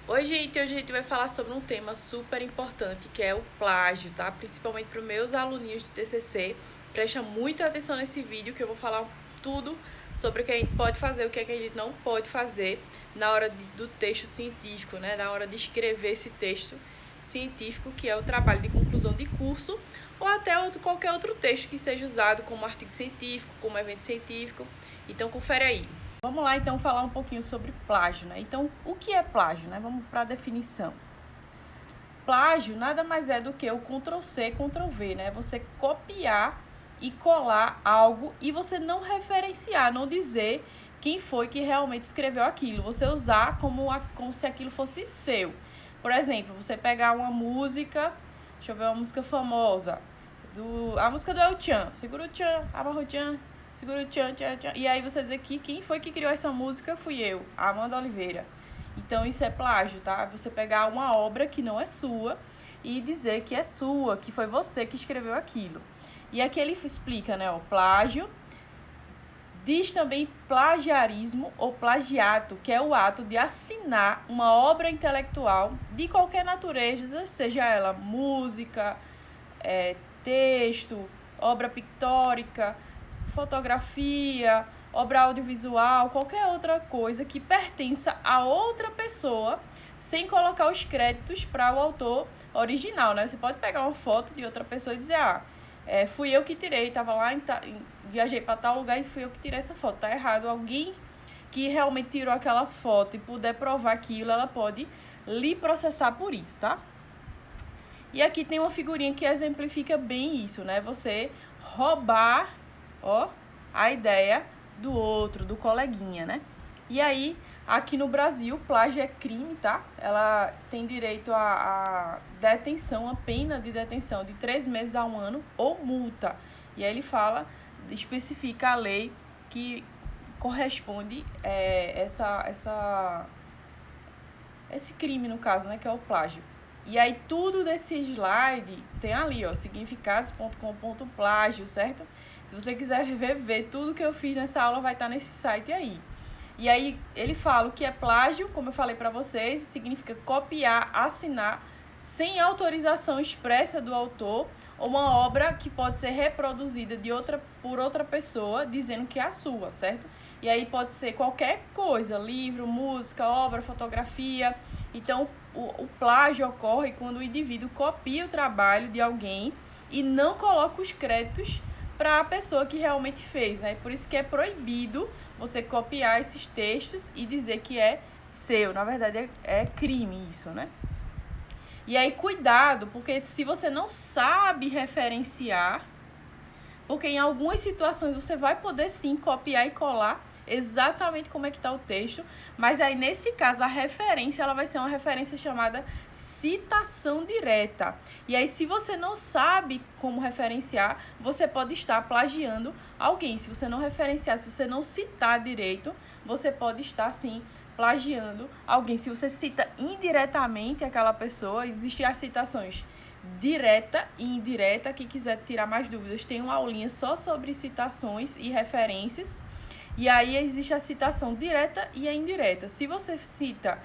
Oi, gente, hoje a gente vai falar sobre um tema super importante, que é o plágio, tá? Principalmente para os meus aluninhos de TCC. Presta muita atenção nesse vídeo que eu vou falar tudo sobre o que a gente pode fazer, o que a gente não pode fazer na hora do texto científico, né? Na hora de escrever esse texto científico, que é o trabalho de conclusão de curso, ou até qualquer outro texto que seja usado como artigo científico, como evento científico. Então, confere aí. Vamos lá, então, falar um pouquinho sobre plágio, né? Então, o que é plágio, né? Vamos para a definição. Plágio nada mais é do que o Ctrl+C, Ctrl+V, né? Você copiar e colar algo e você não referenciar, não dizer quem foi que realmente escreveu aquilo. Você usar como se aquilo fosse seu. Por exemplo, você pegar uma música, deixa eu ver uma música famosa, a música do El Chan, segura o Chan, abarra o Chan, segura o Chan, Chan, Chan. E aí você dizer que quem foi que criou essa música fui eu, Amanda Oliveira. Então isso é plágio, tá? Você pegar uma obra que não é sua e dizer que é sua, que foi você que escreveu aquilo. E aqui ele explica, né, o plágio. Diz também plagiarismo ou plagiato, que é o ato de assinar uma obra intelectual de qualquer natureza, seja ela música, texto, obra pictórica, fotografia, obra audiovisual, qualquer outra coisa que pertença a outra pessoa, sem colocar os créditos para o autor original, né? Você pode pegar uma foto de outra pessoa e dizer, fui eu que tirei, estava lá, viajei para tal lugar e fui eu que tirei essa foto. Tá errado. Alguém que realmente tirou aquela foto e puder provar aquilo, ela pode lhe processar por isso, tá? E aqui tem uma figurinha que exemplifica bem isso, né? Você roubar, a ideia do outro, do coleguinha, né? E aí, aqui no Brasil, plágio é crime, tá? Ela tem direito a detenção, a pena de detenção de 3 meses a 1 ano ou multa. E aí ele especifica a lei que corresponde esse crime, no caso, né? Que é o plágio. E aí tudo desse slide tem ali, significados.com.plágio, certo? Se você quiser ver tudo que eu fiz nessa aula, vai estar nesse site aí. E aí ele fala o que é plágio, como eu falei para vocês, significa copiar, assinar sem autorização expressa do autor, ou uma obra que pode ser reproduzida por outra pessoa, dizendo que é a sua, certo? E aí pode ser qualquer coisa, livro, música, obra, fotografia. Então, o plágio ocorre quando o indivíduo copia o trabalho de alguém e não coloca os créditos para a pessoa que realmente fez, né? Por isso que é proibido você copiar esses textos e dizer que é seu. Na verdade, é crime isso, né? E aí, cuidado, porque se você não sabe referenciar, porque em algumas situações você vai poder sim copiar e colar exatamente como é que está o texto, mas aí nesse caso a referência ela vai ser uma referência chamada citação direta. E aí se você não sabe como referenciar, você pode estar plagiando alguém. Se você não referenciar, se você não citar direito, você pode estar sim plagiando alguém. Se você cita indiretamente aquela pessoa, existem as citações direta e indireta. Quem quiser tirar mais dúvidas, tem uma aulinha só sobre citações e referências. E aí existe a citação direta e a indireta. Se você cita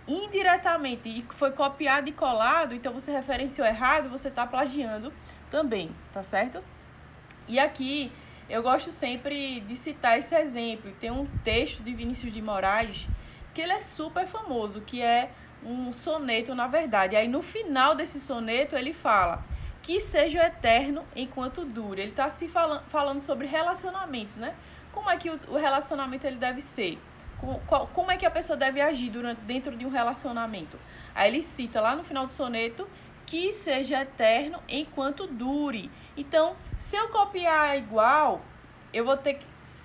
indiretamente e foi copiado e colado, então você referenciou errado, você está plagiando também, tá certo? E aqui eu gosto sempre de citar esse exemplo. Tem um texto de Vinícius de Moraes que ele é super famoso, que é um soneto, na verdade. Aí no final desse soneto ele fala que seja eterno enquanto dure. Ele está falando sobre relacionamentos, né? Como é que o relacionamento ele deve ser? Como é que a pessoa deve agir dentro de um relacionamento? Aí ele cita lá no final do soneto que seja eterno enquanto dure. Então, se eu copiar igual, eu vou ter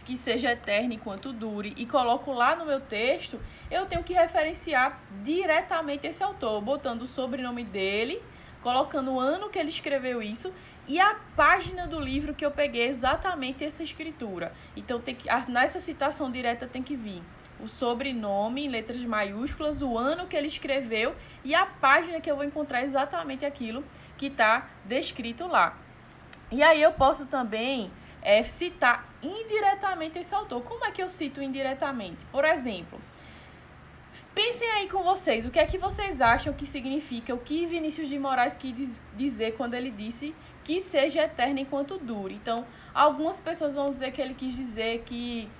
que seja eterno enquanto dure e coloco lá no meu texto, eu tenho que referenciar diretamente esse autor, botando o sobrenome dele, colocando o ano que ele escreveu isso e a página do livro que eu peguei exatamente essa escritura. Então, nessa citação direta tem que vir o sobrenome em letras maiúsculas, o ano que ele escreveu e a página que eu vou encontrar exatamente aquilo que está descrito lá. E aí eu posso também citar indiretamente esse autor. Como é que eu cito indiretamente? Por exemplo, Pensem aí com vocês, o que é que vocês acham que significa, o que Vinícius de Moraes quis dizer quando ele disse que seja eterno enquanto dure. Então, algumas pessoas vão dizer que ele quis dizer que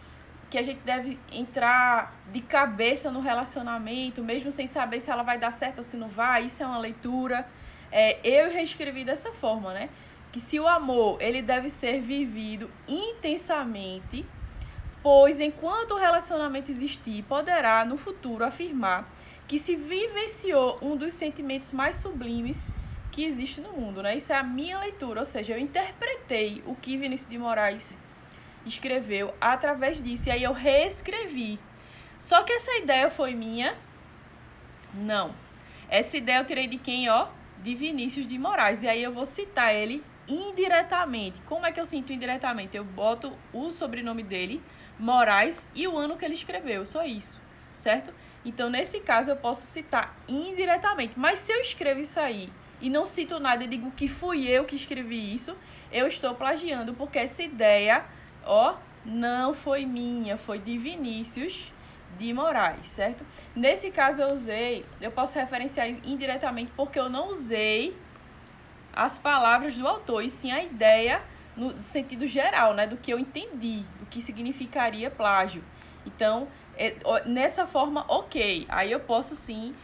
a gente deve entrar de cabeça no relacionamento, mesmo sem saber se ela vai dar certo ou se não vai. Isso é uma leitura. Eu reescrevi dessa forma, né? Que se o amor, ele deve ser vivido intensamente, pois enquanto o relacionamento existir, poderá no futuro afirmar que se vivenciou um dos sentimentos mais sublimes que existe no mundo, né? Isso é a minha leitura, ou seja, eu interpretei o que Vinícius de Moraes escreveu através disso, e aí eu reescrevi. Só que essa ideia foi minha? Não. Essa ideia eu tirei de quem, ó? De Vinícius de Moraes, e aí eu vou citar ele indiretamente. Como é que eu sinto indiretamente? Eu boto o sobrenome dele, Moraes, e o ano que ele escreveu, só isso, certo? Então, nesse caso, eu posso citar indiretamente. Mas se eu escrevo isso aí e não cito nada e digo que fui eu que escrevi isso, eu estou plagiando, porque essa ideia, ó, não foi minha, foi de Vinícius de Moraes, certo? Nesse caso eu posso referenciar indiretamente porque eu não usei as palavras do autor, e sim a ideia no sentido geral, né, do que eu entendi, do que significaria plágio. Então, nessa forma, ok, aí eu posso sim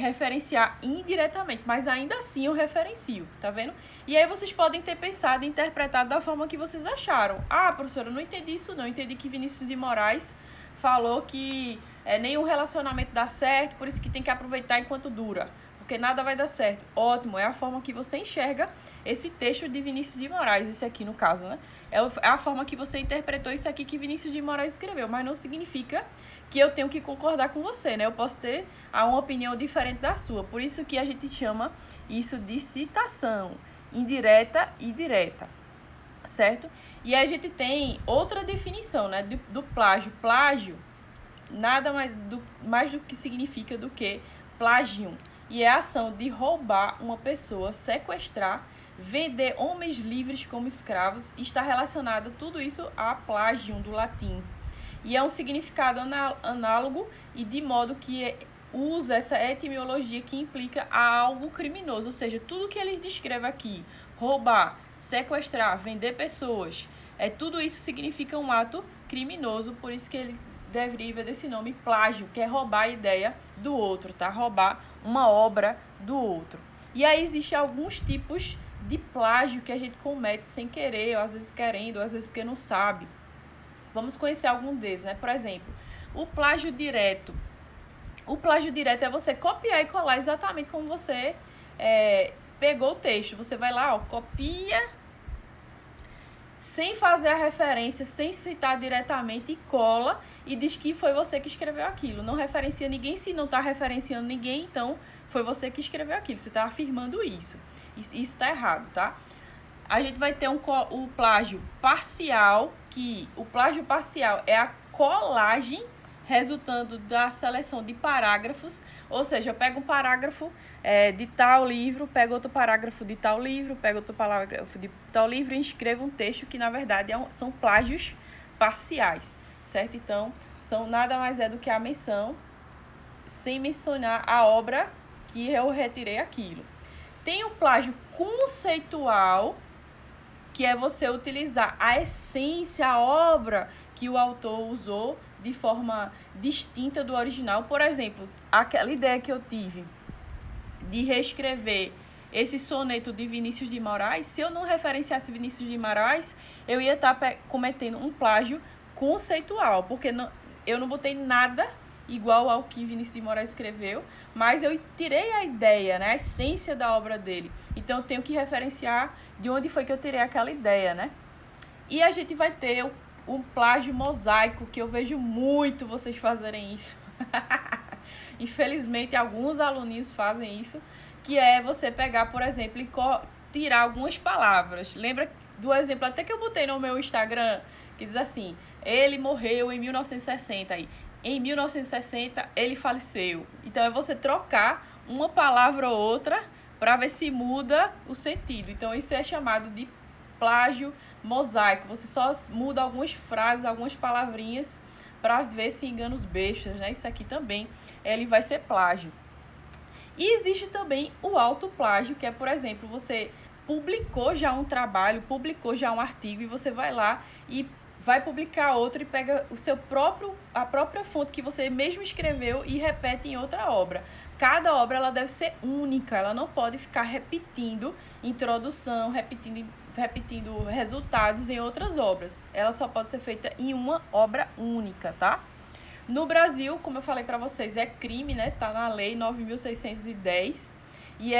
referenciar indiretamente, mas ainda assim eu referencio, tá vendo? E aí vocês podem ter pensado e interpretado da forma que vocês acharam. Ah, professora, eu não entendi isso não, entendi que Vinícius de Moraes falou que nenhum relacionamento dá certo, por isso que tem que aproveitar enquanto dura, porque nada vai dar certo. Ótimo, é a forma que você enxerga esse texto de Vinícius de Moraes, esse aqui no caso, né? É a forma que você interpretou isso aqui que Vinícius de Moraes escreveu, mas não significa que eu tenho que concordar com você, né? Eu posso ter uma opinião diferente da sua, por isso que a gente chama isso de citação, indireta e direta, certo? E a gente tem outra definição, né, do plágio. Plágio nada mais do que significa do que plagium. E é a ação de roubar uma pessoa, sequestrar, vender homens livres como escravos. Está relacionado tudo isso a plagium, do latim. E é um significado análogo e de modo que usa essa etimologia que implica algo criminoso. Ou seja, tudo que ele descreve aqui, roubar, sequestrar, vender pessoas, tudo isso significa um ato criminoso, por isso que ele deriva desse nome plágio, que é roubar a ideia do outro, tá? Roubar uma obra do outro. E aí existem alguns tipos de plágio que a gente comete sem querer, ou às vezes querendo, ou às vezes porque não sabe. Vamos conhecer algum deles, né? Por exemplo, o plágio direto. O plágio direto é você copiar e colar exatamente como você pegou o texto. Você vai lá, ó, copia sem fazer a referência, sem citar diretamente, e cola e diz que foi você que escreveu aquilo. Não referencia ninguém. Se não está referenciando ninguém, então foi você que escreveu aquilo. Você está afirmando isso. Isso está errado, tá? A gente vai ter o plágio parcial, que o plágio parcial é a colagem resultando da seleção de parágrafos, ou seja, eu pego um parágrafo de tal livro, pego outro parágrafo de tal livro, pego outro parágrafo de tal livro e escrevo um texto que, na verdade, são plágios parciais, certo? Então, são nada mais do que a menção, sem mencionar a obra que eu retirei aquilo. Tem o plágio conceitual, que é você utilizar a essência, a obra que o autor usou de forma distinta do original. Por exemplo, aquela ideia que eu tive de reescrever esse soneto de Vinícius de Moraes, se eu não referenciasse Vinícius de Moraes, eu ia estar cometendo um plágio conceitual, porque eu não botei nada igual ao que Vinícius de Moraes escreveu, mas eu tirei a ideia, né, a essência da obra dele. Então, eu tenho que referenciar de onde foi que eu tirei aquela ideia, né? E a gente vai ter um plágio mosaico, que eu vejo muito vocês fazerem isso. Infelizmente, alguns aluninhos fazem isso, que é você pegar, por exemplo, e tirar algumas palavras. Lembra do exemplo até que eu botei no meu Instagram, que diz assim, ele morreu em 1960, aí, em 1960 ele faleceu. Então, é você trocar uma palavra ou outra para ver se muda o sentido. Então, isso é chamado de plágio mosaico. Você só muda algumas frases, algumas palavrinhas para ver se engana os bestas, né? Isso aqui também ele vai ser plágio. E existe também o autoplágio, que é, por exemplo, você publicou já um trabalho, publicou já um artigo e você vai lá e vai publicar outro e pega a própria fonte que você mesmo escreveu e repete em outra obra. Cada obra ela deve ser única, ela não pode ficar repetindo introdução, repetindo resultados em outras obras. Ela só pode ser feita em uma obra única, tá? No Brasil, como eu falei para vocês, é crime, né? Tá na lei 9.610 e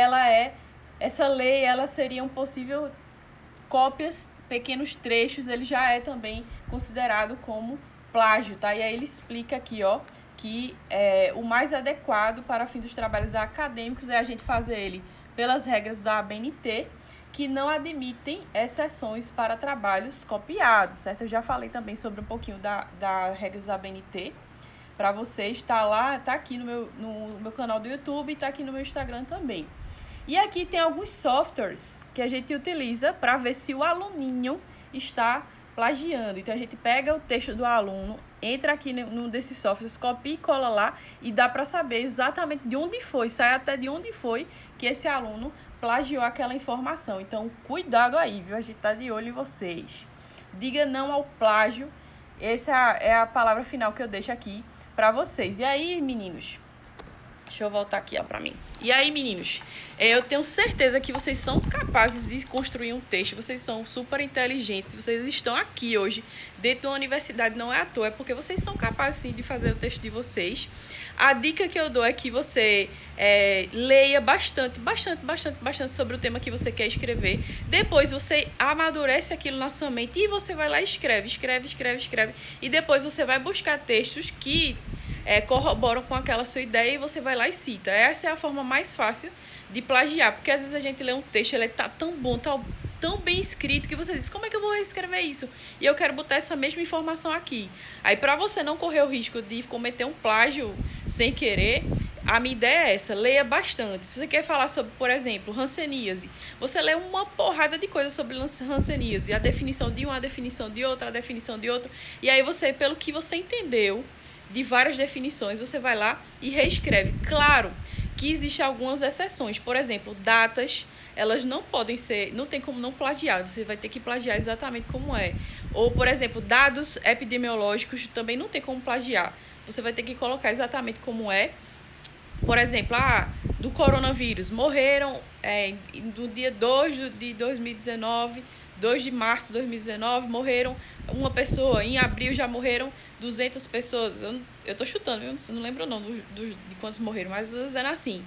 essa lei, ela seria um possível cópias, pequenos trechos, ele já é também considerado como plágio, tá? E aí ele explica aqui, ó, que o mais adequado para fim dos trabalhos acadêmicos é a gente fazer ele pelas regras da ABNT, que não admitem exceções para trabalhos copiados, certo? Eu já falei também sobre um pouquinho da regras da ABNT, para vocês, tá lá, tá aqui no meu canal do YouTube e tá aqui no meu Instagram também. E aqui tem alguns softwares que a gente utiliza para ver se o aluninho está plagiando. Então, a gente pega o texto do aluno, entra aqui num desses softwares, copia e cola lá e dá para saber exatamente de onde foi, sai até de onde foi que esse aluno plagiou aquela informação. Então, cuidado aí, viu? A gente tá de olho em vocês. Diga não ao plágio. Essa é a palavra final que eu deixo aqui para vocês. E aí, meninos? Deixa eu voltar aqui, ó, pra mim. E aí, meninos? Eu tenho certeza que vocês são capazes de construir um texto. Vocês são super inteligentes. Vocês estão aqui hoje dentro de uma universidade, não é à toa. É porque vocês são capazes, sim, de fazer o texto de vocês. A dica que eu dou é que você leia bastante sobre o tema que você quer escrever. Depois você amadurece aquilo na sua mente e você vai lá e escreve. E depois você vai buscar textos que corroboram com aquela sua ideia e você vai lá e cita. Essa é a forma mais fácil de plagiar, porque às vezes a gente lê um texto, ele tá tão bom, tão bem escrito, que você diz, como é que eu vou reescrever isso? E eu quero botar essa mesma informação aqui. Aí, para você não correr o risco de cometer um plágio sem querer, a minha ideia é essa, leia bastante. Se você quer falar sobre, por exemplo, hanseníase, você lê uma porrada de coisas sobre hanseníase, a definição de uma, a definição de outra, a definição de outra, e aí você, pelo que você entendeu de várias definições, você vai lá e reescreve. Claro que existem algumas exceções. Por exemplo, datas, elas não podem ser, não tem como não plagiar, você vai ter que plagiar exatamente como é. Ou, por exemplo, dados epidemiológicos também não tem como plagiar. Você vai ter que colocar exatamente como é. Por exemplo, do coronavírus, morreram no dia 2 de 2019, 2 de março de 2019, morreram uma pessoa. Em abril já morreram 200 pessoas. Eu tô chutando, viu? Não lembro não de quantos morreram, mas eu tô dizendo assim,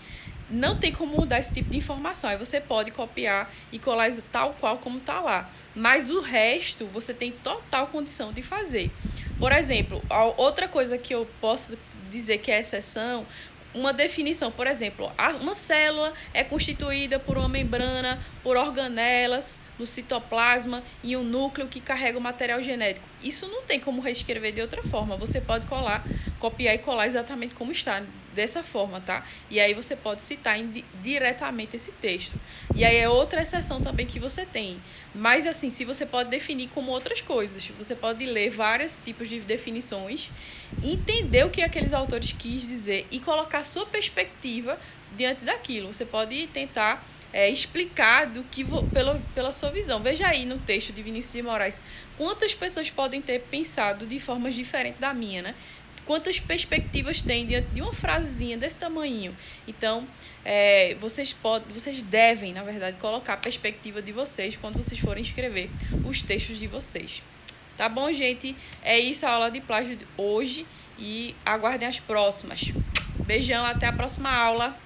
não tem como mudar esse tipo de informação. Aí você pode copiar e colar tal qual como tá lá. Mas o resto você tem total condição de fazer. Por exemplo, outra coisa que eu posso dizer que é exceção, uma definição, por exemplo, uma célula é constituída por uma membrana, por organelas no citoplasma e um núcleo que carrega o material genético. Isso não tem como reescrever de outra forma. Você pode copiar e colar exatamente como está, dessa forma, tá? E aí você pode citar diretamente esse texto. E aí é outra exceção também que você tem. Mas assim, se você pode definir como outras coisas, você pode ler vários tipos de definições, entender o que aqueles autores quis dizer e colocar sua perspectiva diante daquilo. Você pode tentar explicar pela sua visão. Veja aí no texto de Vinícius de Moraes quantas pessoas podem ter pensado de formas diferentes da minha, né? Quantas perspectivas tem diante de uma frasezinha desse tamanho. Então, vocês devem, na verdade, colocar a perspectiva de vocês quando vocês forem escrever os textos de vocês. Tá bom, gente? É isso a aula de plágio de hoje e aguardem as próximas. Beijão, até a próxima aula.